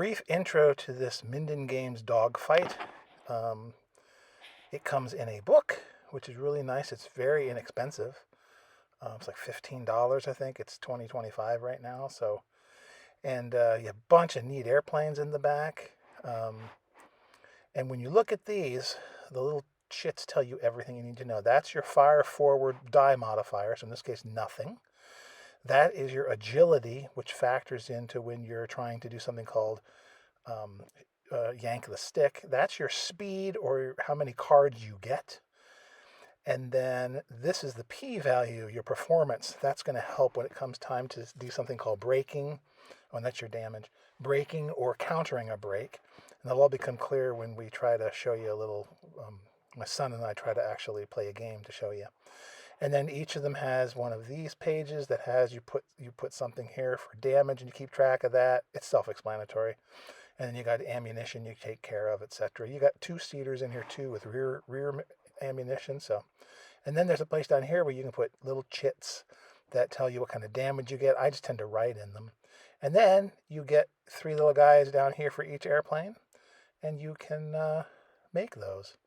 brief intro to this Minden Games Dogfight. Um, it comes in a book, which is really nice. It's very inexpensive. It's like $15, I think. It's 2025 right now. So, and you have a bunch of neat airplanes in the back. Um, and when you look at these, the little chits tell you everything you need to know. That's your fire forward die modifier. So in this case, nothing. That is your agility, which factors into when you're trying to do something called um, yank the stick. That's your speed or how many cards you get. And then this is the p value, your performance. That's going to help when it comes time to do something called braking. Oh, and that's your damage. Braking or countering a break. And that'll all become clear when we try to show you a little. My son and I try to actually play a game to show you. And then each of them has one of these pages that has you put something here for damage and you keep track of that. It's self-explanatory. And then you got ammunition you take care of, etc. You got two-seaters in here too with rear ammunition. So, and then there's a place down here where you can put little chits that tell you what kind of damage you get. I just tend to write in them. And then you get three little guys down here for each airplane, and you can make those.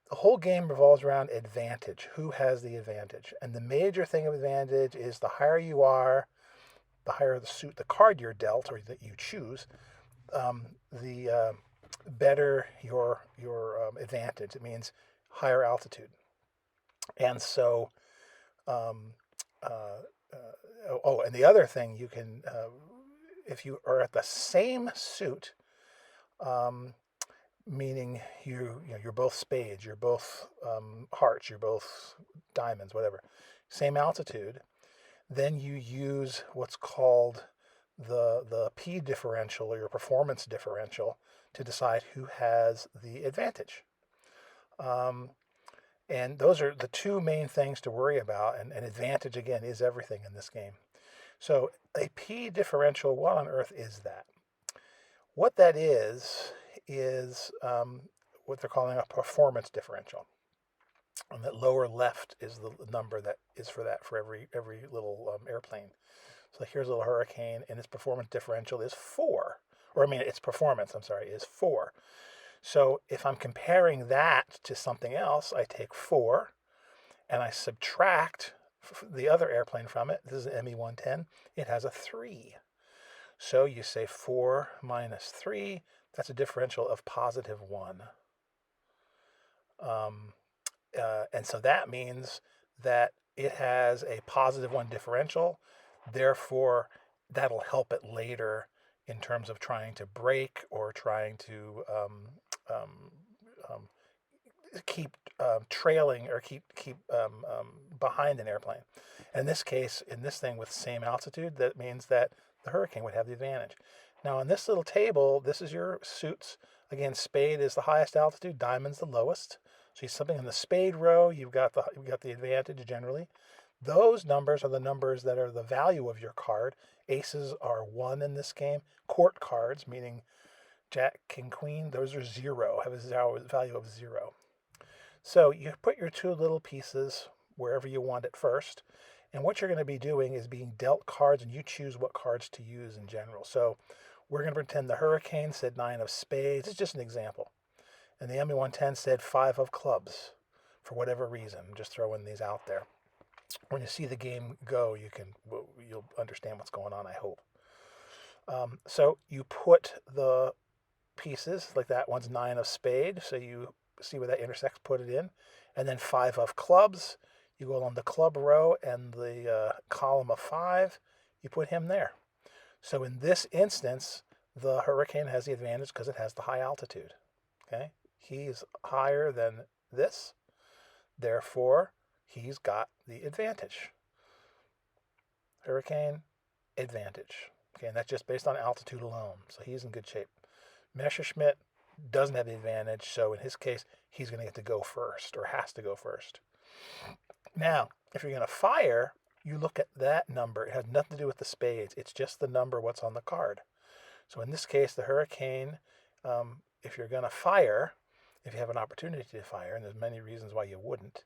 The whole game revolves around advantage. Who has the advantage? And the major thing of advantage is the higher you are, the higher the card you're dealt or that you choose, the better your advantage. It means higher altitude. And so, um, and the other thing you can, if you are at the same suit, meaning you're both spades, you're both hearts, you're both diamonds, whatever, same altitude, then you use what's called the P differential or your performance differential to decide who has the advantage. And those are the two main things to worry about. And advantage, again, is everything in this game. So a P differential, what on earth is that? What that is what they're calling a performance differential. And that lower left is the number that is for that for every little airplane. So here's a little Hurricane, and its performance differential is 4. Its performance, is 4. So if I'm comparing that to something else, I take 4, and I subtract the other airplane from it. This is an ME-110. It has a 3. So you say 4 minus 3, that's a differential of positive 1. And so that means that it has a positive 1 differential. Therefore, that'll help it later in terms of trying to brake or trying to keep trailing or keep behind an airplane. In this case, in this thing with the same altitude, that means that the Hurricane would have the advantage. Now, on this little table, this is your suits. Again, spade is the highest altitude, diamond's the lowest. So you something in the spade row, you've got the advantage generally. Those numbers are the numbers that are the value of your card. Aces are 1 in this game. Court cards, meaning Jack, King, Queen, those are 0, have a value of 0. So you put your two little pieces wherever you want it first. And what you're going to be doing is being dealt cards, and you choose what cards to use in general. So we're going to pretend the Hurricane said 9 of spades. It's just an example. And the ME-110 said 5 of clubs for whatever reason. I'm just throwing these out there. When you see the game go, you'll understand what's going on, I hope. So you put the pieces, like that one's 9 of spade, so you see where that intersects, put it in. And then 5 of clubs, you go along the club row and the column of 5, you put him there. So in this instance, the Hurricane has the advantage because it has the high altitude. Okay, he's higher than this, therefore he's got the advantage. Hurricane, advantage. Okay, and that's just based on altitude alone, so he's in good shape. Messerschmitt doesn't have the advantage, so in his case, he's going to get to go first, or has to go first. Now, if you're going to fire, you look at that number. It has nothing to do with the spades. It's just the number, what's on the card. So in this case, the Hurricane, if you're going to fire, if you have an opportunity to fire, and there's many reasons why you wouldn't,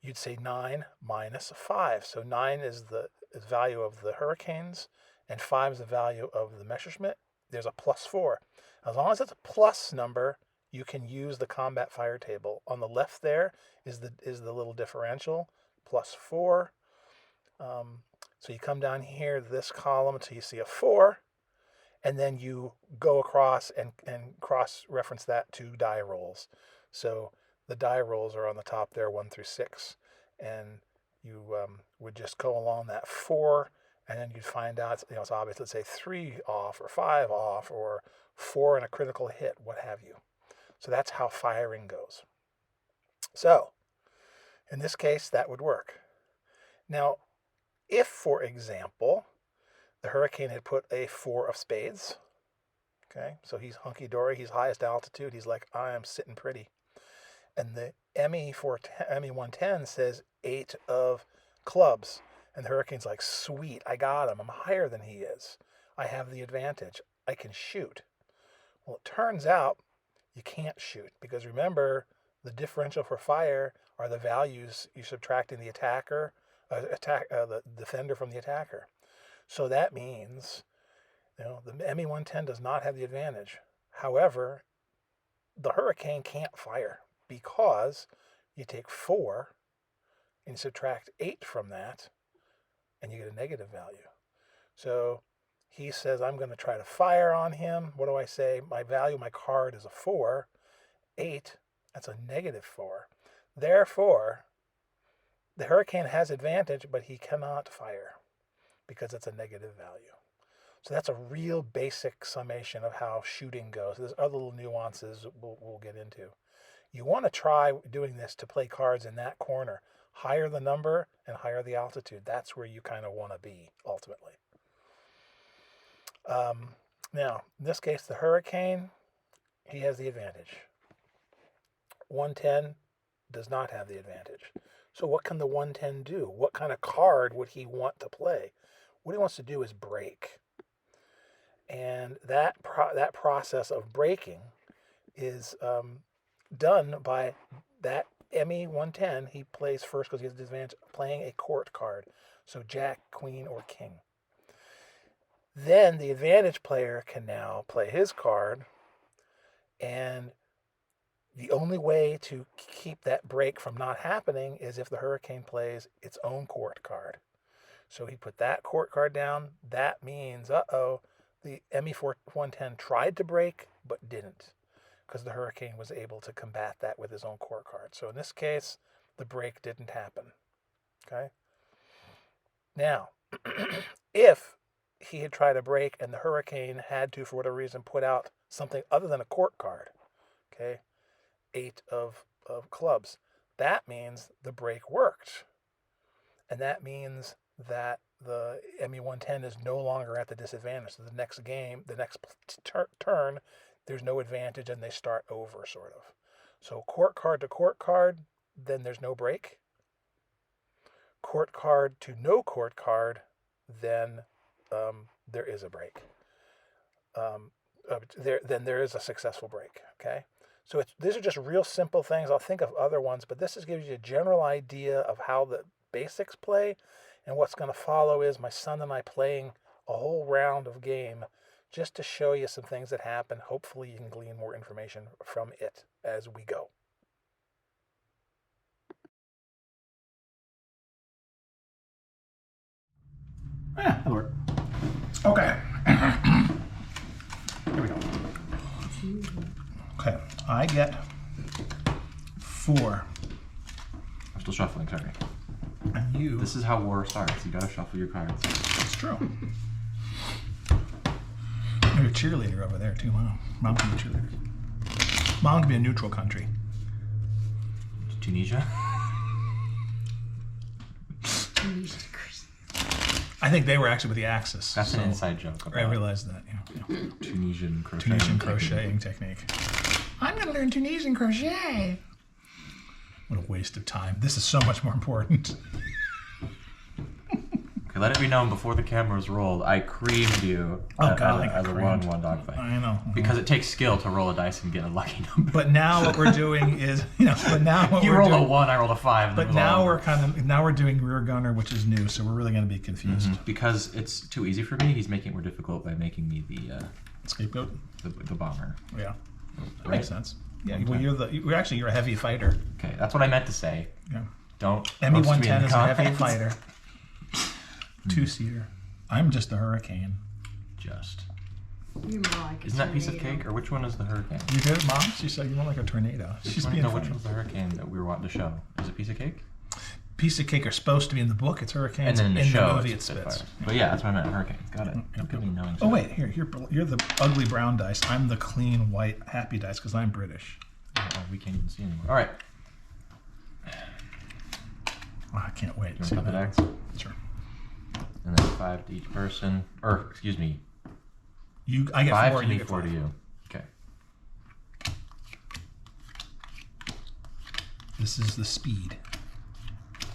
you'd say 9 minus 5. So 9 is the value of the Hurricanes, and 5 is the value of the Messerschmitt. there's a +4. As long as it's a plus number, you can use the combat fire table. On the left there is the little differential, +4. So you come down here, this column, until you see a 4, and then you go across and cross-reference that to die rolls. So the die rolls are on the top there, 1 through 6, and you would just go along that 4, and then you'd find out, it's obvious, let's say 3 off, or 5 off, or 4 and a critical hit, what have you. So that's how firing goes. So, in this case, that would work. Now, if, for example, the Hurricane had put a 4 of spades, okay, so he's hunky-dory, he's highest altitude, he's like, I am sitting pretty. And the ME110 says 8 of clubs, and the Hurricane's like, sweet, I got him, I'm higher than he is. I have the advantage, I can shoot. Well, it turns out you can't shoot, because remember, the differential for fire are the values you're subtracting the the defender from the attacker. So that means, the ME110 does not have the advantage. However, the Hurricane can't fire because you take 4 and you subtract 8 from that, and you get a negative value. So he says, I'm going to try to fire on him. What do I say? My value, my card is a 4. 8, that's a -4. Therefore, the Hurricane has advantage, but he cannot fire because it's a negative value. So that's a real basic summation of how shooting goes. There's other little nuances we'll get into. You want to try doing this to play cards in that corner. Higher the number and higher the altitude. That's where you kind of want to be, ultimately. Now, in this case, the Hurricane, he has the advantage. 110 does not have the advantage. So what can the 110 do? What kind of card would he want to play? What he wants to do is break. And that process of breaking is done by that ME110. He plays first because he has the advantage of playing a court card. So Jack, Queen, or King. Then the advantage player can now play his card, and the only way to keep that break from not happening is if the Hurricane plays its own court card. So he put that court card down. That means, the ME110 tried to break but didn't, because the Hurricane was able to combat that with his own court card. So in this case, the break didn't happen. Okay? Now, if he had tried to break and the Hurricane had to, for whatever reason, put out something other than a court card, okay, 8 of clubs, that means the break worked. And that means that the ME110 is no longer at the disadvantage. So the next game, the next turn, there's no advantage and they start over, sort of. So court card to court card, then there's no break. Court card to no court card, then there is a break. Then there is a successful break, okay? So these are just real simple things. I'll think of other ones, but this just gives you a general idea of how the basics play. And what's going to follow is my son and I playing a whole round of game just to show you some things that happen. Hopefully you can glean more information from it as we go. Yeah, that'll work. Okay. Here we go. Okay, I get 4. I'm still shuffling, sorry. And you... This is how war starts. You gotta shuffle your cards. It's true. You're a cheerleader over there, too. Wow. Mom can be a cheerleader. Mom can be a neutral country. Tunisia? I think they were actually with the Axis. That's an inside joke. I realized that, yeah. Tunisian crocheting technique. I'm going to learn Tunisian crochet. What a waste of time. This is so much more important. Okay, let it be known before the cameras rolled, I creamed you as a 1-1 dogfight. I know. Because it takes skill to roll a dice and get a lucky number. But now what we're doing is, you rolled a 1, I rolled a 5. But now we're doing rear gunner, which is new, so we're really going to be confused. Mm-hmm. Because it's too easy for me, he's making it more difficult by making me the scapegoat, the bomber. Yeah, that Right? makes sense. Yeah, well, you're a heavy fighter. Okay, that's what I meant to say. Yeah. Don't. ME110 is a heavy comments. fighter. 2-seater. I'm just a hurricane. Just. You're more like a Isn't that piece of tornado. cake, or which one is the hurricane? You did it, Mom? She said you want like a tornado. She's being No, which funny. one's the hurricane that we were wanting to show? Is it piece of cake? Piece of cake are supposed to be in the book. It's hurricanes. And then in the show, movie, it's it's Spitz. Spitfire. But yeah, that's what I meant. Hurricane. Got it. Yep. Look at me knowing. Oh wait, you're the ugly brown dice. I'm the clean white happy dice because I'm British. Oh, we can't even see anymore. All right. Oh, I can't wait. You See want to what cut the happens. decks? Sure. And then 5 to each person. Or, excuse me. I get 5 4. to You me, get 4 to 5. you. Okay. This is the speed.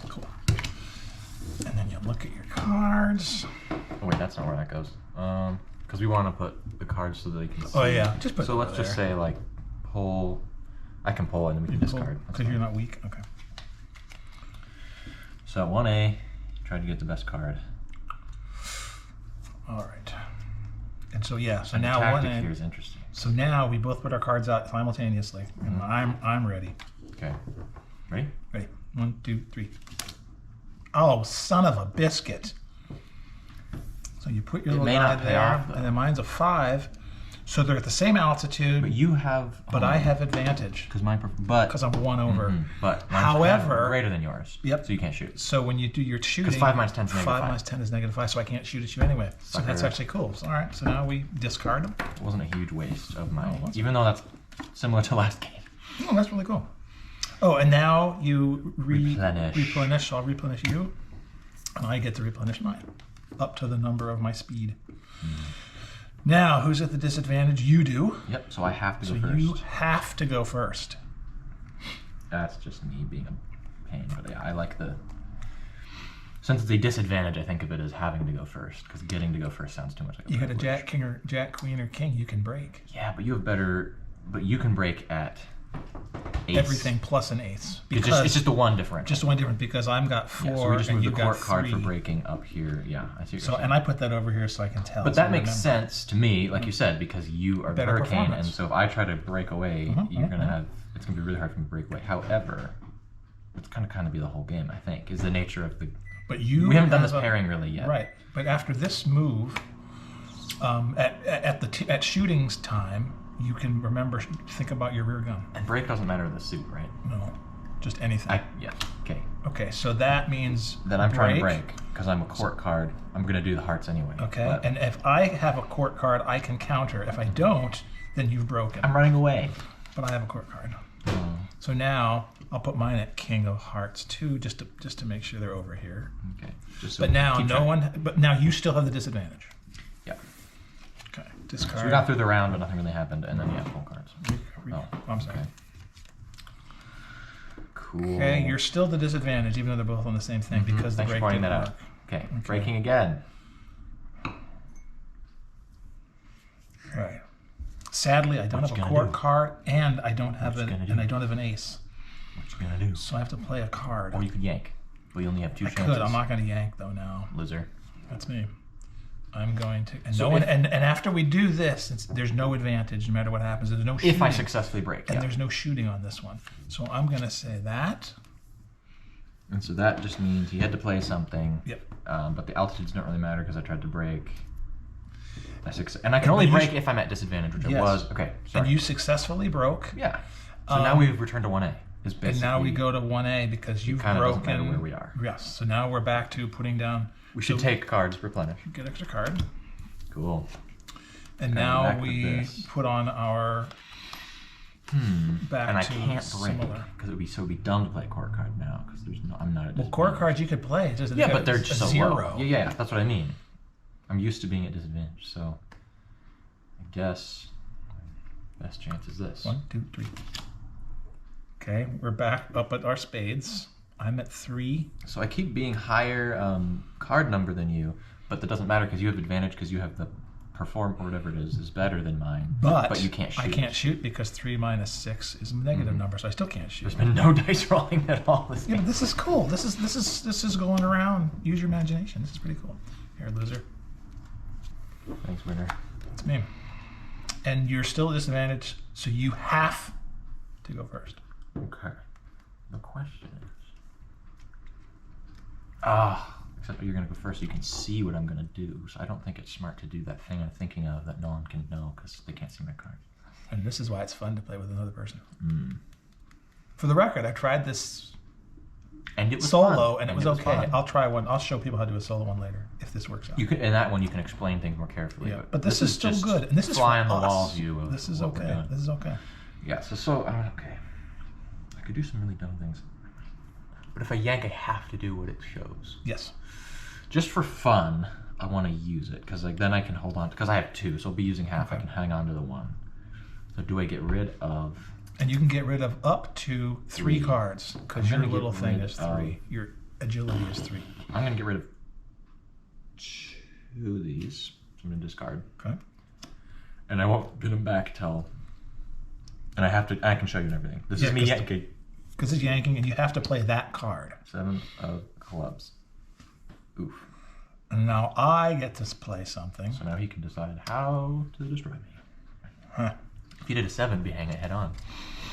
Cool. And then you look at your cards. Oh wait, that's not where that goes. Because we want to put the cards so that they can see. Oh yeah, just put. So let's just say like pull. I can pull and then we can discard. Because you're not weak. Okay. So 1A, try to get the best card. All right. And so yeah, so And the now tactic 1A. here is interesting. So now we both put our cards out simultaneously, and I'm ready. Okay. Ready? Ready? 1, 2, 3. Oh, son of a biscuit! So you put your It little may guy not pay there, off, though. and then mine's a 5. So they're at the same altitude, But you have. but I have advantage Because mine. But. because I'm 1 over. But. mine's However- greater than yours. Yep. So you can't shoot. So when you do your shooting, 5 minus 10 is negative 5 5. minus 10 is negative 5, so I can't shoot at you anyway. So that's Sucker. actually cool. So, all right, so now we discard them. It wasn't a huge waste of mine. that's- Even though that's similar to last game. Oh, that's really cool. Oh, and now you Replenish. replenish. So I'll replenish you, and I get to replenish mine up to the number of my speed. Now, who's at the disadvantage? You do. Yep. So I have to So go first. you have to go first. That's just me being a pain. But yeah, I like the. Since it's a disadvantage, I think of it as having to go first. Because getting to go first sounds too much like a You got a privilege. jack, king, or jack, queen, or king. You can break Yeah, but you have better. But you can break at ace. everything plus an ace. It's just the one differential. Just one different because I'm got 4 Yeah, so we just and moved you the got court card 3. for breaking up here. Yeah, I see what you're So saying. and I put that over here so I can tell. But so that makes remember. sense to me, like you said, because you are the Better hurricane, and performance. so if I try to break away, you're gonna have. It's gonna be really hard for me to break away. However, it's gonna kind of be the whole game. I think is the nature of the. But you We haven't done have this pairing really yet. Right. But after this move, at shooting's time, you can think about your rear gun. And break doesn't matter in the suit, right? No, just anything. Yeah. Okay. Okay, so that means Then I'm trying to break because I'm a court card. I'm gonna do the hearts anyway. Okay, but and if I have a court card, I can counter. If I don't, then you've broken. I'm running away. But I have a court card. So now I'll put mine at King of Hearts too, just to make sure they're over here. Okay. Just so But now keep no track. one. But now you still have the disadvantage. Yeah. Okay, So discard. we got through the round, but nothing really happened, and then you have full cards. Oh, I'm sorry. okay. Cool. Okay, you're still the disadvantage, even though they're both on the same thing because the Thanks for break pointing didn't that work. out. Okay. Breaking again. Right. Sadly, I don't What have you a gonna court do? card, and I don't have What you gonna do? and I don't have an ace, What you gonna do? so I have to play a card. Or you could yank. Well, you only have 2 I chances. could. I'm not going to yank though. Now Loser. that's me. I'm going to. And So no one. if- And after we do this, there's no advantage no matter what happens. There's no shooting. If I successfully break, And yeah. there's no shooting on this one, so I'm going to say that. And so that just means he had to play something. Yep. But the altitudes don't really matter because I tried to break. And I can And only you break if I'm at disadvantage, which Yes. I was. Okay, sorry. And you successfully broke. Yeah. So now we've returned to 1A. Is And now we basically- go to 1A because you've kinda broken. doesn't matter where we are. Yes. So now we're back to putting down. We should take cards, replenish. Get extra card. Cool. And Okay, now back with we this. put on our back And I to can't break similar. because it would be dumb to play a court card now because I'm not at Well, court cards you could play. It doesn't. Yeah, but they're it's just a so zero. low. Yeah, that's what I mean. I'm used to being at disadvantage, so I guess best chance is this. 1, 2, 3. Okay, we're back up at our spades. I'm at 3. So I keep being higher card number than you, but that doesn't matter because you have advantage because you have the perform or whatever it is better than mine. But you can't shoot. I can't shoot because 3 minus 6 is a negative number, so I still can't shoot. There's been no dice rolling at all this Yeah, game. but this is cool. This is going around. Use your imagination. This is pretty cool. Here, loser. Thanks, winner. It's me. And you're still at disadvantage, so you have to go first. Okay. The question is... except you're going to go first so you can see what I'm going to do. So I don't think it's smart to do that thing I'm thinking of that no one can know because they can't see my card. And this is why it's fun to play with another person. Mm. For the record, I tried this And it was solo, fun. and it was okay. fun. I'll try one. I'll show people how to do a solo one later if this works out. You could, in that one, you can explain things more carefully. Yeah, but this is still just good, and this is fly for on the wall us. view of This is what we're okay. doing. This is okay. Yeah. So okay. I could do some really dumb things, but if I yank, I have to do what it shows. Yes. Just for fun, I want to use it because like then I can hold on because I have 2, so I'll be using half. Okay. I can hang on to the 1. So do I get rid of? And you can get rid of up to 3 cards because I'm your gonna little get thing rid is 3. Your agility is 3. I'm gonna get rid of 2 of these. So I'm gonna discard, Okay. and I won't get them back till. And I can show you and everything. This is me yanking. Because it's yanking, and you have to play that card. 7 of clubs. Oof. And now I get to play something. So now he can decide how to destroy me. Huh. If you did a 7, be hang it head on.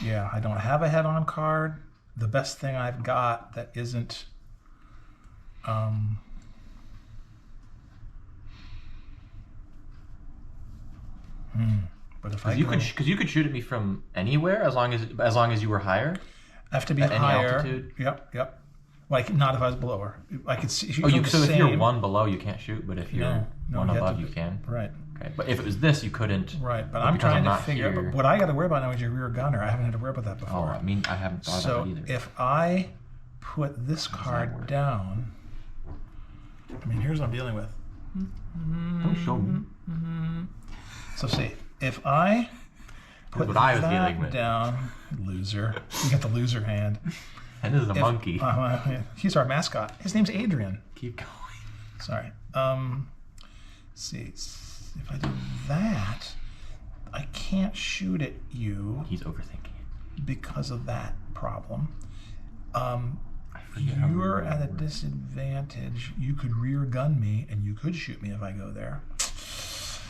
Yeah, I don't have a head-on card. The best thing I've got that isn't... But if I Because you could shoot at me from anywhere as long as you were higher. I have to be at any higher. altitude? Yep. Like not if I was below her. I could see. So if you're 1 below, you can't shoot, but if you're No, 1 you have above, to you be- can. Right. Okay, but if it was this, you couldn't. Right, but I'm because trying to not figure out. here- But what I got to worry about now is your rear gunner. I haven't had to worry about that Oh, before. I mean, I haven't thought So about it either. if I put this does that card work? down, I mean, here's what I'm dealing with. Don't show me. So see, if I put what I was that dealing with. down, loser, you got the loser hand. And this is a monkey. He's our mascot. His name's Adrian. Keep going. Sorry. See, if I do that, I can't shoot at you He's overthinking it. because of that problem. I forget how You're rear at a gun works. disadvantage. You could rear gun me, and you could shoot me if I go there.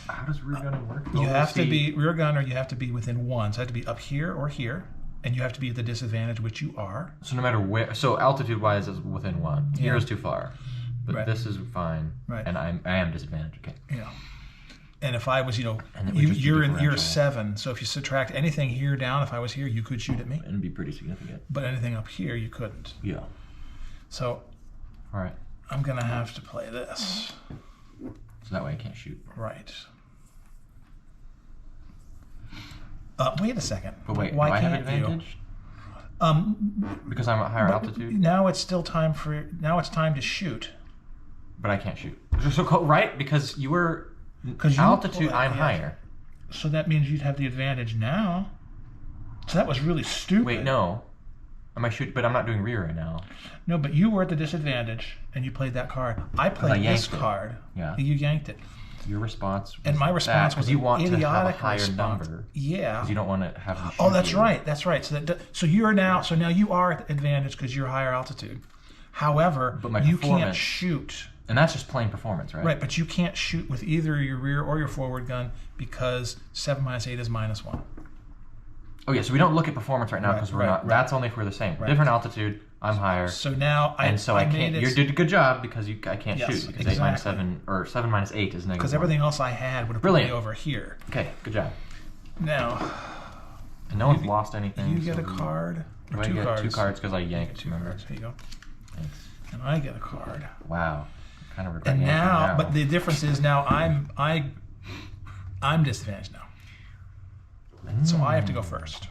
How does rear gun work? You Oh, have to see, be rear gunner. You have to be within 1. So I have to be up here or here, and you have to be at the disadvantage, which you are. So no matter where, so altitude-wise is within 1. Here Yeah. is too far, but Right. this is fine. Right. And I am disadvantaged. Okay. Yeah. And if I was, And it would just be you're differential. 7. So if you subtract anything here down, if I was here, you could shoot at me. It'd be pretty significant. But anything up here, you couldn't. Yeah. So All right. I'm gonna have to play this. So that way I can't shoot. Right. Wait a second. But wait, why do I have can't advantage? you? Because I'm at higher But altitude, Now it's still time for. Now it's time to shoot. but I can't shoot. Right? Because you were 'Cause you altitude. play- I'm yeah. higher. So that means you'd have the advantage now. So that was really stupid. Wait, no. Am I shoot? But I'm not doing rear right now. No, but you were at the disadvantage, and you played that card. I played this yanked it. card. Yeah. You yanked it. Your response. Was And my response was you an want to have a idiotic higher response. number. Yeah. Because you don't want to have. Them Oh, shoot that's you. right. That's right. So you're now. So now you are at the advantage because you're higher altitude. However, But my you can't performance- shoot. And that's just plain performance, right? Right, but you can't shoot with either your rear or your forward gun because 7 minus 8 is -1. Oh yeah. So we don't look at performance right now because we're right, not. right. That's only if we're the same. Right. Different altitude. I'm higher. So now I I made can't. it You did a good job because I can't Yes, shoot because 8 minus exactly. 7 or 7 minus 8 is negative. because 1. everything else I had would have put Brilliant. me over here. Okay, good job. Now And no one's lost anything. you get so a card Do or I 2 get cards. 2 cards because I yanked? Two Remember? cards. Here you go. Thanks. And I get a card. Wow. I kind of regret And yanking now, but the difference is now I'm disadvantaged now. So I have to go first.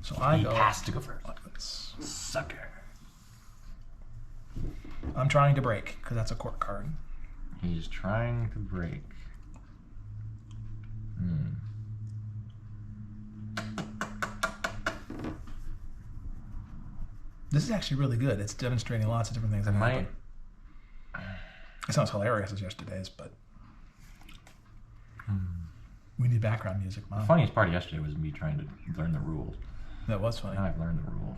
So I He go has to go first. like this. Sucker. I'm trying to break because that's a court card. He's trying to break. This is actually really good. It's demonstrating lots of different things that happen. It sounds hilarious as yesterday's, but we need background music, Mom. The funniest part of yesterday was me trying to learn the rules. That was funny. Now I've learned the rules.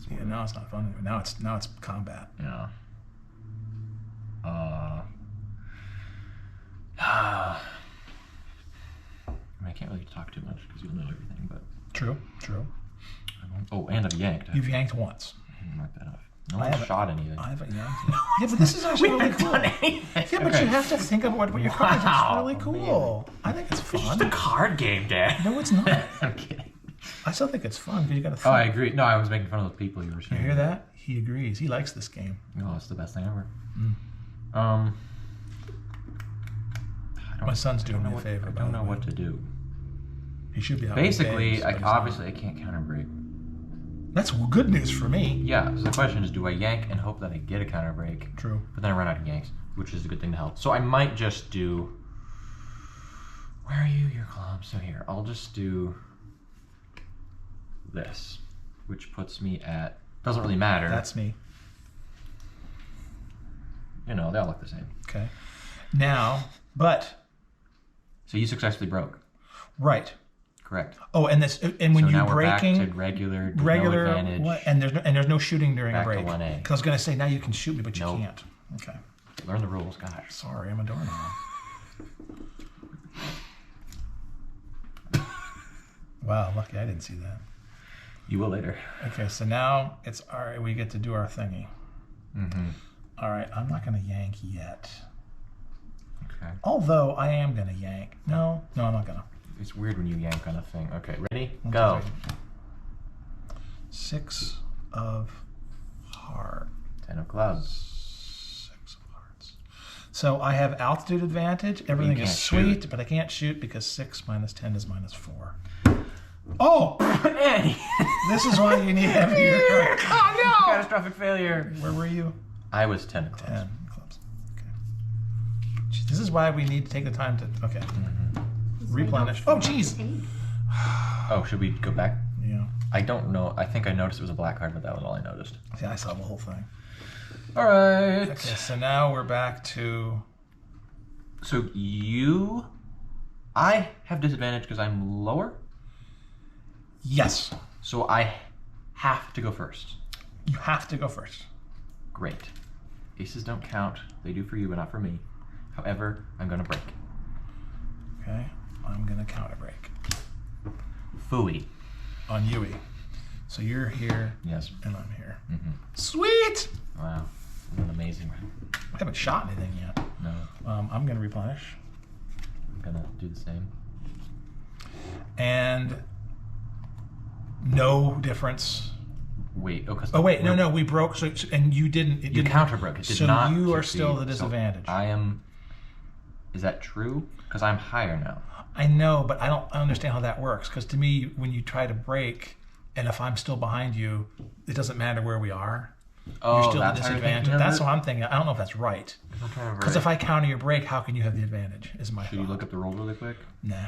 Yeah, now it's not fun. Now it's combat. Yeah. I can't really talk too much because you'll know everything, but... True. Oh, and I've yanked. You've yanked once. I didn't mark that off. No one shot anything. I haven't yanked. Yeah, but this is actually really cool. Yeah, but you have to think of what your cards are. It's really cool. I think it's fun. It's just a card game, Dad. No, it's not. I'm kidding. I still think it's fun because you got to think. Oh, I agree. No, I was making fun of those people you were saying. You hear that? He agrees. He likes this game. Oh, it's the best thing ever. My son's doing me a favor. I don't know what to do. He should be out. Basically, obviously I can't counter break. That's good news for me. Yeah, so the question is, do I yank and hope that I get a counter break? True. But then I run out of yanks, which is a good thing to help. So I might just do... Where are you? Your club. So here, I'll just do this, which puts me at... Doesn't really matter. That's me. You know, they all look the same. Okay. Now, but... So you successfully broke. Right. Correct. Oh, and when so you're now breaking... we're back to regular no advantage. What, and there's no shooting during back a break. To 1A. Because I was going to say, now you can shoot me, but you can't. Okay. Learn the rules, gosh. Sorry, I'm a doorknob. Wow, lucky I didn't see that. You will later. Okay, so now it's all right. We get to do our thingy. All right, I'm not going to yank yet. Okay. Although I am going to yank. No, I'm not going to. It's weird when you yank on a thing. Okay, ready? Go. 6 of hearts. 10 of clubs. 6 of hearts. So I have altitude advantage. Everything is sweet, but I can't shoot because 6 minus 10 is minus 4. Oh! Eddie! This is why you need heavier cards. Oh no! Catastrophic failure. Where were you? I was 10 of clubs. 10 clubs. Okay. This is why we need to take the time to... Okay. Replenish. Oh, jeez! Oh, should we go back? Yeah. I don't know. I think I noticed it was a black card, but that was all I noticed. Yeah, I saw the whole thing. All right. Okay, so now we're back to... So I have disadvantage because I'm lower? Yes. So I have to go first. You have to go first. Great. Aces don't count. They do for you, but not for me. However, I'm going to break. Okay. I'm going to counter break. Phooey. On Yui. So you're here. Yes. And I'm here. Sweet! Wow. This is amazing. I haven't shot anything yet. No. I'm going to replenish. I'm going to do the same. And no difference. Wait. Oh, wait. No. We broke. So and you didn't. You counter broke. It did not. So you are succeed. still the disadvantage. So I am. Is that true? Because I'm higher now. I know, but I understand how that works. Because to me, when you try to break, and if I'm still behind you, it doesn't matter where we are. Oh, you're still that's the disadvantage. That's what I'm thinking. I don't know if that's right. Because if I counter your break, how can you have the advantage? Is my thought. Should you look up the roll really quick? Nah.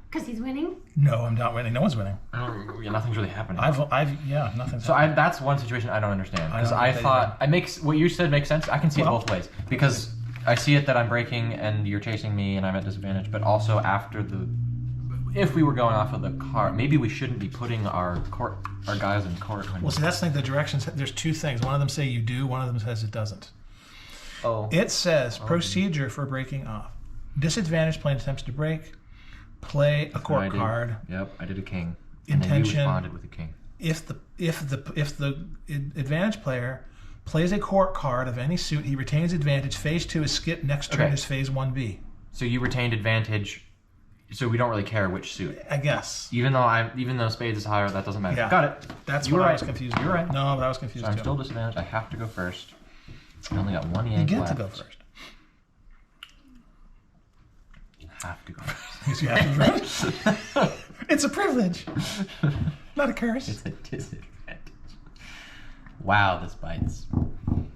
Because he's winning? No, I'm not winning. No one's winning. Yeah, nothing's really happening. Nothing's so happening. That's one situation I don't understand. Because I thought what you said makes sense. I can see it both ways. Because I see it that I'm breaking and you're chasing me and I'm at disadvantage. But also if we were going off of the card, maybe we shouldn't be putting our guys in court. Well, see, that's the thing. The directions. There's 2 things. One of them say you do. One of them says it doesn't. Oh. It says procedure for breaking off. Disadvantage playing attempts to break. Play a court card. Yep, I did a king. Intention. And then you responded with a king. If the advantage player plays a court card of any suit, he retains advantage. Phase 2 is skip. Next turn is phase 1B. So you retained advantage. So we don't really care which suit. I guess. Even though spades is higher, that doesn't matter. Yeah. Got it. That's what I was confused. You're right. No, but I was confused So I'm too. still disadvantaged. I have to go first. I only got 1 yank left. You get to go first. Have to go first. Yes, you have to go first. It's a privilege, not a curse. It's a disadvantage. Wow, this bites.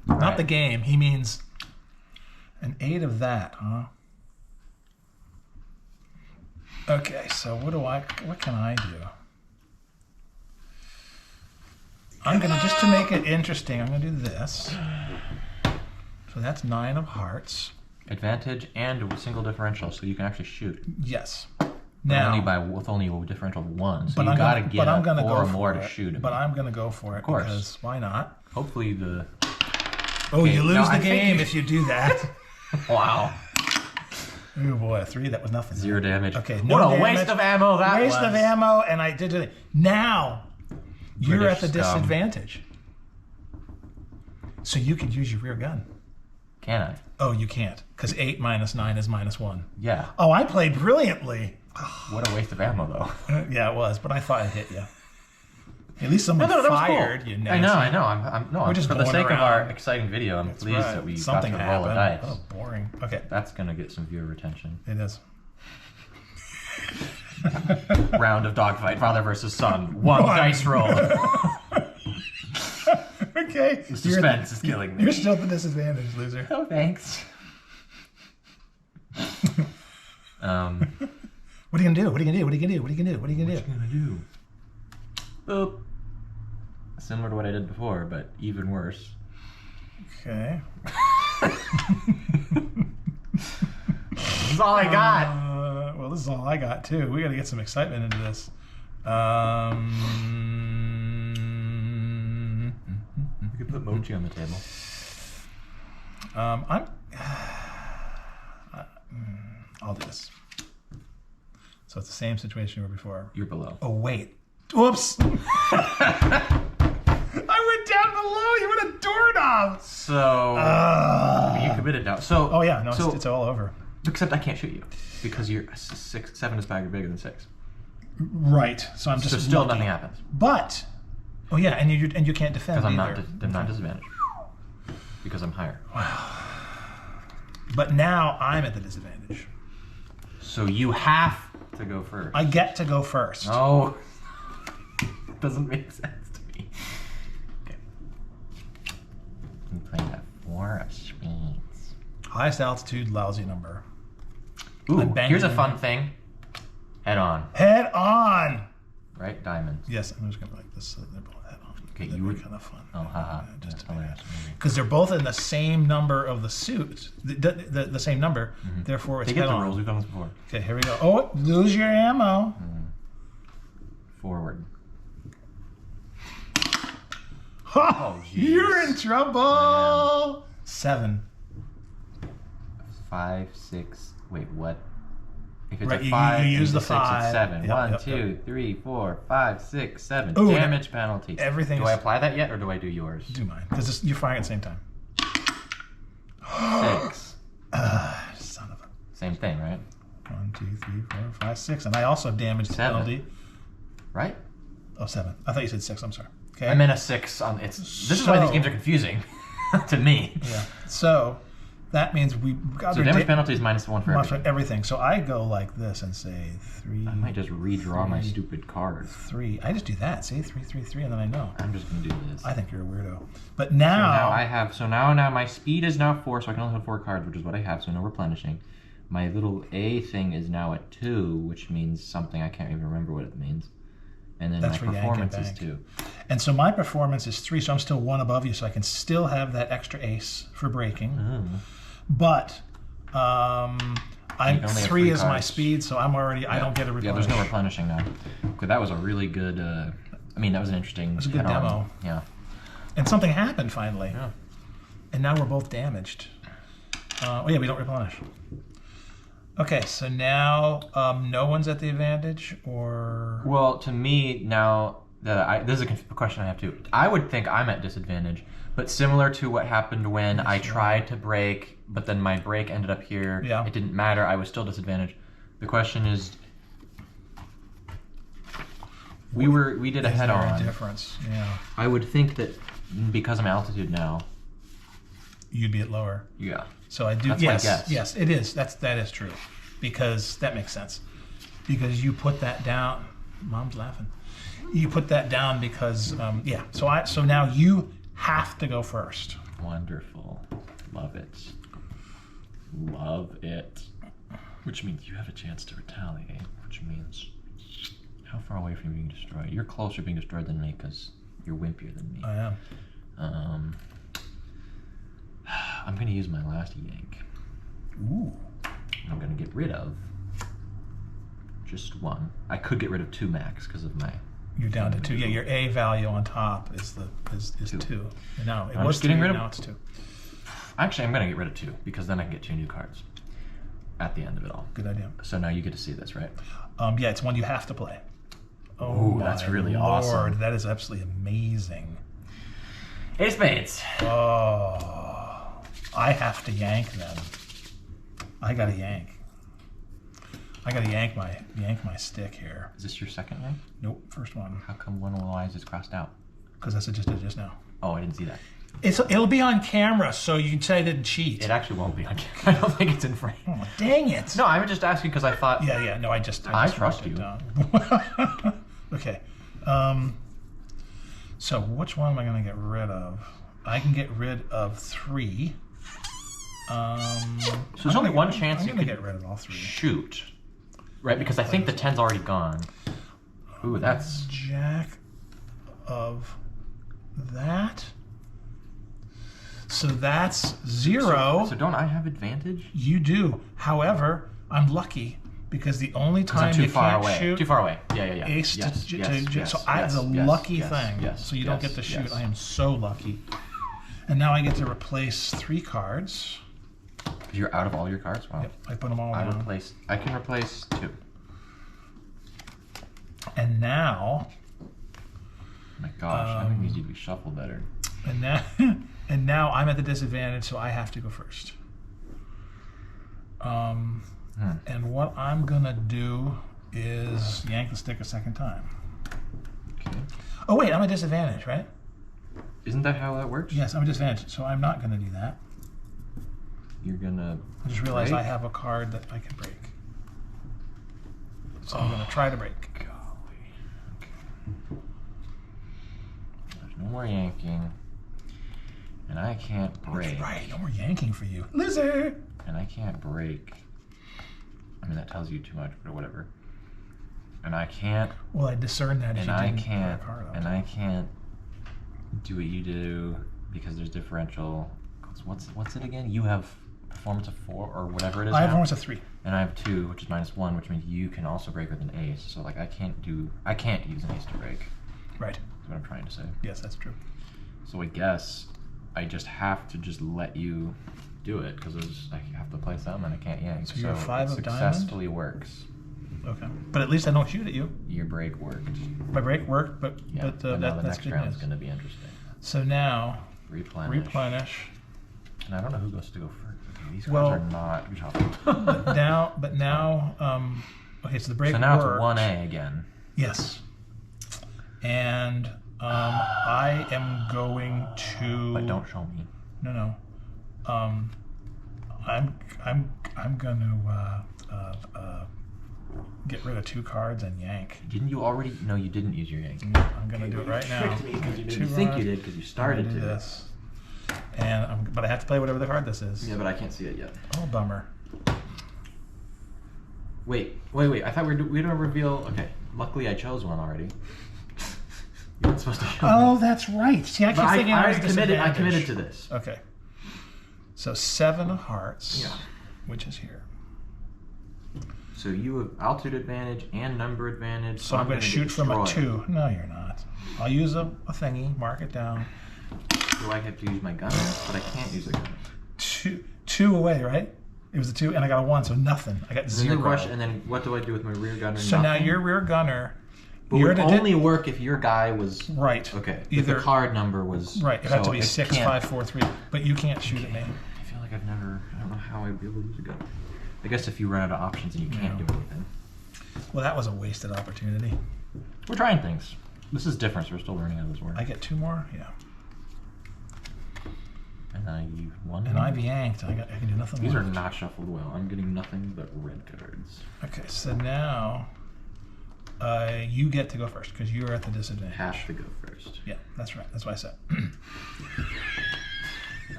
Not the game. He means an 8 of that, huh? Okay, so what can I do? I'm gonna, just to make it interesting, I'm gonna do this. So that's 9 of hearts. Advantage and a single differential, so you can actually shoot. Yes. But Now, with only a differential of 1, so but you I'm gotta gonna, get but I'm gonna 4 go or for more it. to shoot him. But I'm gonna go for it course. because why not? Hopefully the. Oh, Okay, you lose no, the I think game you- if you do that. Wow. Oh boy, a 3, that was nothing. 0 damage. Okay, What no a waste damage. of ammo that Waste was. of ammo, and I did it. Now, you're British at the scum. disadvantage. So you could use your rear gun. Can I? Oh, you can't, because 8 minus 9 is minus 1. Yeah. Oh, I played brilliantly. What a waste of ammo, though. Yeah, it was, but I thought I hit you. At least someone that was fired cool. you. I know. I'm just for the going sake of around. our exciting video, I'm pleased Right. that we Something got to roll a happened. dice. Oh, boring. Okay, That's gonna get some viewer retention. it is. Round of Dogfight, father versus son. One dice roll. Okay. The suspense is killing me. You're still at the disadvantage, loser. Oh, thanks. What are you gonna do? What are you gonna do? What are you gonna do? What are you gonna do? What are you gonna do? Gonna do? Boop. Similar to what I did before, but even worse. Okay. This is all I got. Well, this is all I got too. We got to get some excitement into this. You could put mochi on the table. I'll do this. So it's the same situation we were before. You're below. Oh wait. Whoops. I went down below. You went a doorknob. So you committed now. So Oh yeah, no, so, it's all over. except I can't shoot you because you're 7 is bigger than 6. Right. So I'm just So still lucky. nothing happens But oh yeah, and you can't defend because I'm either. not disadvantaged because I'm higher. But now I'm at the disadvantage. So you have to go first. I get to go first. No, doesn't make sense to me. Okay, I'm playing at 4 of spades. Highest altitude, lousy number. Ooh, I'm banging here's a them. fun thing. Head on, Head on. right? Diamonds. Yes, I'm just gonna like this. So they're both head on. Okay, That'd you be would- kind of fun. Oh, haha. Just That's hilarious. because they're both in the same number of the suit, the same number. Therefore, it's They get head the on. rules. We've done this before. Okay, here we go. Oh, lose your ammo. Forward. Ha! Oh, jeez. You're in trouble. 7. 5, 6. Wait, what? If it's Right, a you 5, use the into 6, 5. it's 7. Yep, 1, yep, 2, 3, 4, 5, 6, 7. Ooh, Damage penalty. everything Do is- I apply that yet, or do I do yours? Do mine because you're firing at the same time. 6. Son of a. Same thing, right? 1, 2, 3, 4, 5, 6, and I also have damage to 7. penalty. Right? Oh, 7. I thought you said 6. I'm sorry. Okay. I meant a 6 on it's. This is why these So- games are confusing to me. Yeah. So that means we got So damage penalty is -1 for everything. everything. So I go like this and say 3. I might just redraw my stupid card. 3. I just do that. See 3, 3, 3, and then I know. I'm just gonna do this. I think you're a weirdo. But So now, now I have. So now my speed is now 4, so I can only hold 4 cards, which is what I have. So no replenishing. My little A thing is now at 2, which means something I can't even remember what it means. And then That's my for yank and performance is bank. 2. and so my performance is 3, so I'm still 1 above you, so I can still have that extra ace for breaking. But I'm only have 3 3 is my cards. speed, so I'm already. I don't get a replenish. Yeah, there's no replenishing now. Okay, that was a really good. I mean, that was an interesting. was a good head-on. demo. Yeah. And something happened finally. Yeah. And now we're both damaged. Oh yeah, we don't replenish. Okay, so now no one's at the advantage, or Well, to me now that this is a question I have too. I would think I'm at disadvantage, but similar to what happened when I tried to break, but then my break ended up here. Yeah. It didn't matter. I was still disadvantaged. The question is, we did a is head there on. a difference? Yeah, I would think that because I'm altitude now. you'd be at lower. Yeah. So I do. That's my yes, guess. yes, it is. That is true, because that makes sense. Because you put that down. Mom's laughing. You put that down because yeah. So now you have to go first. Wonderful. Love it. Love it. Which means you have a chance to retaliate, which means how far away from you being destroyed? You're closer being destroyed than me because You're wimpier than me. I am. I'm gonna use my last yank. Ooh. I'm gonna get rid of just one. I could get rid of 2 max because of my. You're down to 2. Yeah, your A value on top is Two. 2. No, it I'm was just getting 3, rid of- now it's 2. Actually, I'm gonna get rid of 2 because then I can get 2 new cards at the end of it all. Good idea. So now you get to see this, right? Yeah, it's one you have to play. Ooh, that's my really Lord, awesome. that is absolutely amazing. Ace spades. Oh, I have to yank then. I gotta yank. I gotta yank my stick here. Is this your second yank? Nope, first one. How come one Y is crossed out? Because that's what I just did just now. Oh, I didn't see that. It'll be on camera, so you can say I didn't cheat. It actually won't be on camera. I don't think it's in frame. Oh, dang it! No, I was just asking because I thought. Yeah. No, I just trust wrote it you. down. Okay. So which one am I going to get rid of? I can get rid of 3. So there's only one chance I'm you going could to get rid of all 3. shoot, right? Because I think the 10's already gone. Ooh, that's. Jack of that. So that's 0. So don't I have advantage? You do. However, I'm lucky because the only Because I'm time too you far can't away. shoot Too far away. Yeah. ace Yes, to, yes, to yes, so I yes, it's a yes, lucky yes, thing. yes, So you don't yes, get to shoot. yes. I am so lucky. And now I get to replace 3 cards. You're out of all your cards? Wow. Yep, I put them all I down. can replace 2. And now, My gosh, I think these need to be shuffled better. and now, and now I'm at the disadvantage, so I have to go first. And what I'm gonna do is yank the stick a second time. Okay. Oh wait, I'm at disadvantage, right? Isn't that how that works? Yes, I'm at disadvantage, so I'm not gonna do that. You're gonna. I just realized break? I have a card that I can break. So I'm gonna try to break. Golly. Okay. There's no more yanking. And I can't break. That's right, no more yanking for you. Loser! And I can't break. I mean, that tells you too much, but whatever. And I can't. Well, I discerned that if And you I didn't can't. put a card up. And I can't do what you do because there's differential. What's it again? You have performance of 4 or whatever it is. I have now. performance of 3. And I have 2, which is -1, which means you can also break with an ace. So like I can't use an ace to break. Right. That's what I'm trying to say. Yes, that's true. So I guess I just have to just let you do it because I have to play some and I can't yank. So you're a 5 it of diamond? successfully works. Okay. But at least I don't shoot at you. Your break worked. My break worked, but Yeah. But now the that's next good round news. is going to be interesting. So now, Replenish. And I don't know who goes to go first. Okay, these cards Well, are not shuffled. but now, okay, so the break So now worked. it's 1A again. Yes. And I am going to. But don't show me. No. I'm going to get rid of 2 cards and yank. Didn't you already? No, you didn't use your yank. I'm going to do it right now. Tricked me because you Two didn't think cards. you did because you I'm started gonna to. do this. And but I have to play whatever the card this is. Yeah, but I can't see it yet. Oh, bummer. Wait. I thought we don't reveal. Okay. Luckily, I chose one already. You weren't supposed to show me. Oh, that's right. See, I keep But thinking I was I disadvantaged. committed to this. Okay. So 7 of hearts. Yeah. Which is here. So you have altitude advantage and number advantage. So I'm going to gonna shoot get from a destroyed. 2. No, you're not. I'll use a thingy, mark it down. Do I have to use my gunner? But I can't use a gunner. 2 away, right? It was a 2, and I got a 1, so nothing. I got And 0. then the question, and then what do I do with my rear gunner? So now Nothing? your rear gunner. But you're would at a only work if your guy was right. okay. If Either the card number was right. It had to be it 6, can't- 5, 4, 3. But you can't shoot at me. I feel like I don't know how I'd be able to use a gun. I guess if you run out of options and you can't do anything. Well, that was a wasted opportunity. We're trying things. This is different, so we're still learning how this works. I get 2 more. Yeah. And you won. And I've yanked. I can do nothing. These are left. not shuffled well. I'm getting nothing but red cards. Okay, so now you get to go first because you're at the disadvantage. Have to go first. Yeah, that's right. That's what I said.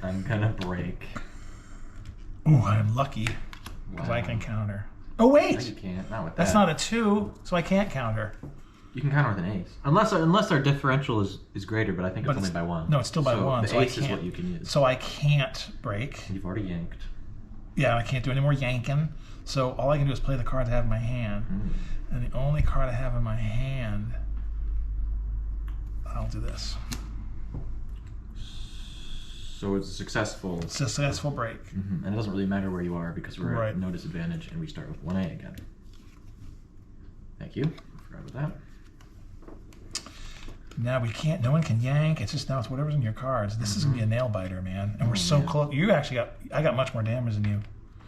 I'm gonna break. Ooh, I'm lucky because I Wow. can counter. Oh No, wait, you can't. Not with that's that. not a 2, so I can't counter. You can counter with an ace. Unless our differential is greater, but I think it's only by 1. No, it's still by 1. The so ace is what you can use. So I can't break. You've already yanked. Yeah, I can't do any more yanking. So all I can do is play the cards I have in my hand. And the only card I have in my hand, I'll do this. So it's a successful break. And it doesn't really matter where you are because we're Right. at no disadvantage and we start with 1A again. Thank you. I forgot about that. Now we can't, no one can yank. It's just now it's whatever's in your cards. This is going to be a nail biter, man. And we're so close. You actually I got much more damage than you.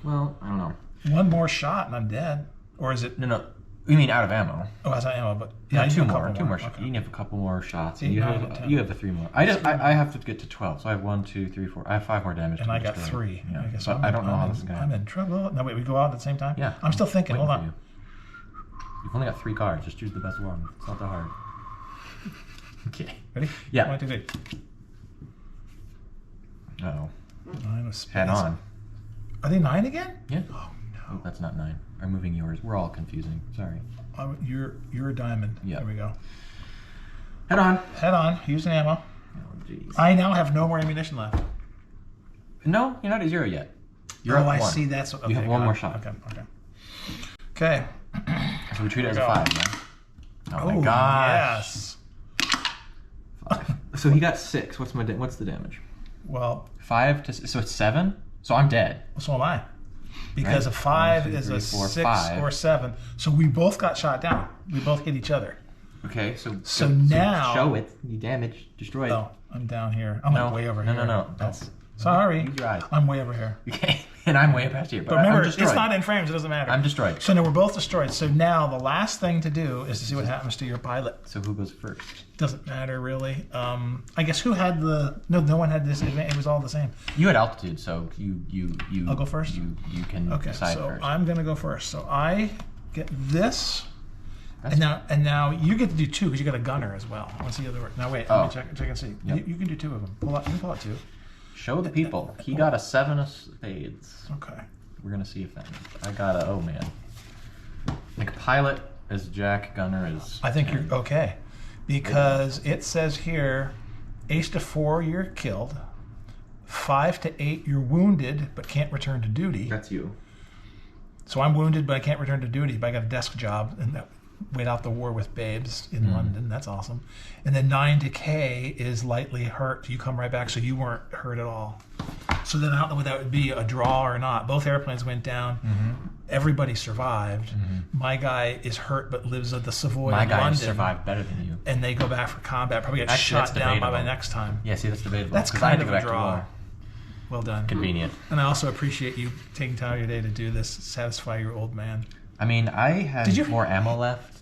Well, I don't know. One more shot and I'm dead. Or is it? No. You mean out of ammo? Oh, that's not ammo, but Yeah, you two have a more. couple Two more. Okay. You can have a couple more shots. 8, And you 9, have and 10. you have the 3 more. I have to get to 12. So I have 1, 2, 3, 4. I have 5 more damage. And to I got destroy. 3. Yeah. I guess But I don't know how this is going to I'm happen. in trouble. No, wait, we go out at the same time? Yeah. I'm still thinking. Waiting Hold for on. you. You've only got 3 cards. Just choose the best one. It's not that hard. Okay. Ready? Yeah. 1, 2, 3. Uh-oh. 9 of spades. Head on. Are they 9 again? Yeah. Oh, no. Oh, that's not 9. I'm moving yours. We're all confusing. Sorry. You're a diamond. Yeah. There we go. Head on. Head on. Use an ammo. Oh, jeez. I now have no more ammunition left. No, you're not at 0 yet. You're Oh, at I 1. see. That's okay, You have one got more it. shot. Okay. So we treat it as a Here we 5, man. Oh my Oh, gosh. yes. 5. So he got 6. What's the damage? Well, 5 to so it's 7. So I'm dead. so am I. Because Right. a 5 1, 2, is 3, a 4, 6 5. or 7. So we both got shot down. We both hit each other. Okay, So now- show it. You damage, destroy it. Oh, I'm down here. I'm like way over here. No. That's Sorry. Use your eyes. I'm way over here. Okay, and I'm way past here. But But remember, I'm it's destroyed. not in frames. It doesn't matter. I'm destroyed. So now we're both destroyed. So now the last thing to do is to see what happens to your pilot. So who goes first? Doesn't matter really. I guess who had the? No one had this. It was all the same. You had altitude, so you. I'll go first? You can Okay, decide so first. I'm gonna go first. So I get this, That's- and now you get to do 2 because you got a gunner as well. Let's see the other. Now wait, let me check and see. Yep. You can do 2 of them. You can pull out 2. Show the people. He got a 7 of spades. Okay. We're gonna see if that. I got a. Oh man. Like pilot is Jack, gunner is. I think 10. you're okay because it says here, ace to 4 you're killed, 5 to 8 you're wounded but can't return to duty. That's you. So I'm wounded but I can't return to duty. But I got a desk job and wait out the war with babes in London. That's awesome. And then 9 to K is lightly hurt. You come right back, so you weren't hurt at all. So then I don't know whether that would be a draw or not. Both airplanes went down. Everybody survived. My guy is hurt but lives at the Savoy My in guy London. survived better than you. And they go back for combat. Probably get Actually, shot that's down by debatable. next time. Yeah, see, that's debatable. That's 'cause I had kind to of go a back to draw. war. Well done. Convenient. And I also appreciate you taking time of your day to do this, satisfy your old man. I mean, I had Did you- more ammo left.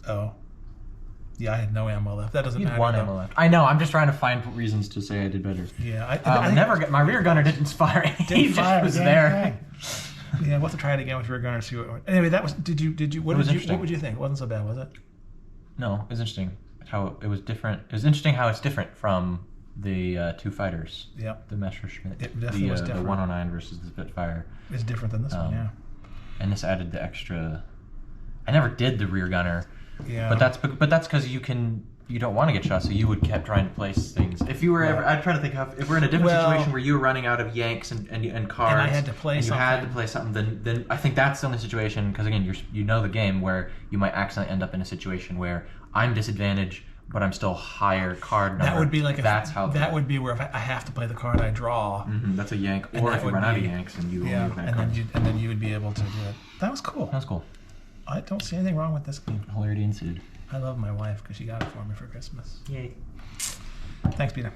Oh. Yeah, I had no ammo left. That doesn't You had matter. 1 though. ammo left. I know. I'm just trying to find reasons to say I did better. Yeah, I Never get my rear gunner didn't fire. He didn't just fire. was Dang, there. dang. Yeah, we'll have to try it again with rear gunner and see what. Anyway, that was. Did you? What It was did you? interesting. What would you think? It wasn't so bad, was it? No, it was interesting how it was different. It was interesting how it's different from the 2 fighters. Yep. The Messerschmitt. It definitely was the different. 109 versus the Spitfire. It's different than this one, yeah. And this added the extra. I never did the rear gunner. Yeah. But that's because you don't want to get shot, so you would kept trying to place things. If you were ever, I'd try to think of if we're in a different situation where you were running out of yanks and cards, And I had to play and you something. had to play something, then I think that's the only situation. Because again, you know the game where you might accidentally end up in a situation where I'm disadvantaged, but I'm still higher card number. That would be like that's how that would be where if I have to play the card I draw. That's a yank, And or that if you would run out of be- yanks and you only Yeah, have that and card. then you would be able to do it. That was cool. That's cool. I don't see anything wrong with this game. Hilarity ensued. I love my wife because she got it for me for Christmas. Yay. Thanks, Peter.